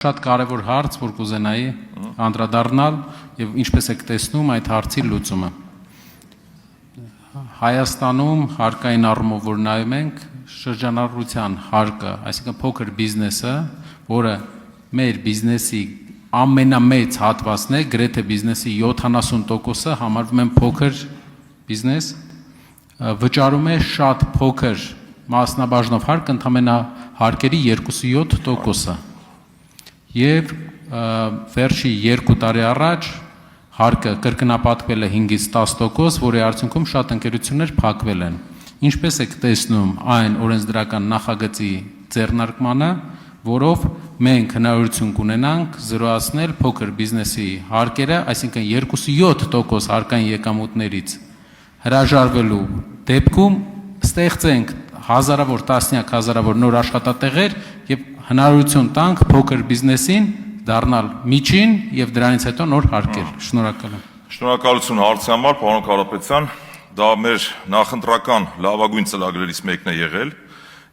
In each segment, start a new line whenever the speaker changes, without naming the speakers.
Շատ կարևոր հարց, որ կուզենայի անդրադառնալ եւ ինչպես եք տեսնում այդ հարցի լուծումը։ Հայաստանում հարկային առումով որ նայում ենք, շրջանառության հարկը, այսինքն փոքր բիզնեսը, որը մեր բիզնեսի ամենամեծ հատվածն է, գրեթե բիզնեսի 70%-ը համարվում են փոքր բիզնես, վճարում է շատ փոքր մասնաբաժնով հարկ, ընդամենը հարկերի 2.7%-ը։ Եվ վերջի 2 տարի առաջ հարկը կրկնապատկվել է 5-ից 10%, որի արդյունքում շատ ընկերություններ փակվել են։ Ինչպես եք տեսնում այն օրենսդրական նախագծի ձեռնարկմանը, որով մենք հնարավորություն կունենանք զրոացնել փոքր բիզնեսի հարկերը, այսինքն 2.7% հարկային եկամուտներից հրաժարվելու դեպքում ստեղծենք հազարավոր, տասնյակ հազարավոր նոր աշխատատեղեր եւ հնարավորություն տանք փոքր բիզնեսին դառնալ միջին եւ դրանից հետո նոր հարկեր։ Շնորհակալ եմ։
Շնորհակալություն հարցի համար, պարոն Կարապետյան, դա մեր նախընտրական լավագույն ծրագրերից մեկն է եղել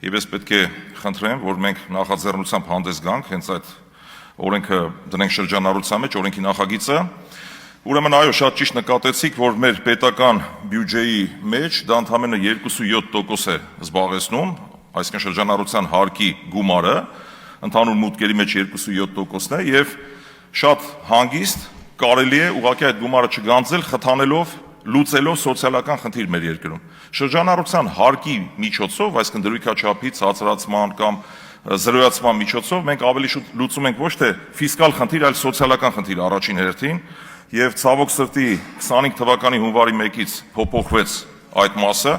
եւ ես պետք է խնդրեմ, որ մենք նախաձեռնությամբ հանդես գանք հենց այդ օրենքը դնենք շրջանառության մեջ, օրենքի նախագիծը։ Ուրեմն այո, շատ ճիշտ նկատեցիք, որ մեր պետական բյուջեի մեջ դա ընդամենը 2.7% է զբաղեցնում, այսինքն շրջանառության հարկի գումարը, ընդհանուր մուտքերի մեջ 2.7%-ն է եւ շատ հանգիստ կարելի է ուղղակի այդ գումարը չգանձել, խթանելով, լուծելով սոցիալական խնդիր մեր երկրում։ Շրջանառության հարկի միջոցով, այսինքն դրույքաչափի ցածրացման կամ զրոյացման միջոցով մենք ավելի շուտ լուծում ենք ոչ թե ֆիսկալ խնդիր, այլ սոցիալական խնդիր առաջին հերթին։ Եվ ցավոք սրտի 25 թվականի հունվարի 1-ից փոփոխվեց այդ մասը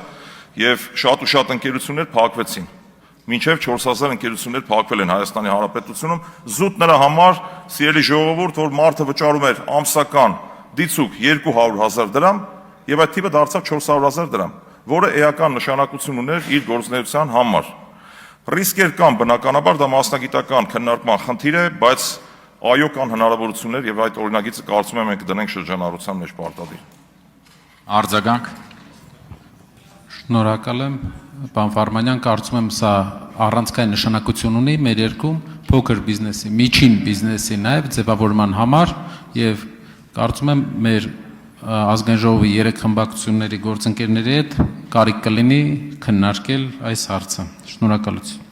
եւ շատ ու շատ ընկերություններ փակվեցին։ Մինչեւ 4000 ընկերություններ փակվել են Հայաստանի Հանրապետությունում, զուտ նրա համար, սիրելի ժողովուրդ, որ մարդը վճարում էր ամսական դիցուկ 200,000 դրամ եւ այդ թիվը դարձավ 400,000 դրամ, որը էական նշանակություն ուներ իր գործունեության համար։ Ռիսկեր կան, բնականաբար դա մասնագիտական քննարկման խնդիր է, բայց այո կան հնարավորություններ եւ այդ օրինագիծը կարծում եմ մենք դնենք շրջանառության մեջ պարտադիր։
Արձագանք։
Շնորհակալ եմ, պարոն Վարդանյան, կարծում եմ սա առանցքային նշանակություն ունի մեր երկրում փոքր բիզնեսի, միջին բիզնեսի նաեւ ձևավորման համար եւ կարծում եմ մեր ազգային ժողովի 3 խմբակցությունների գործընկերների հետ կարիք կլինի քննարկել այս հարցը։ Շնորհակալություն։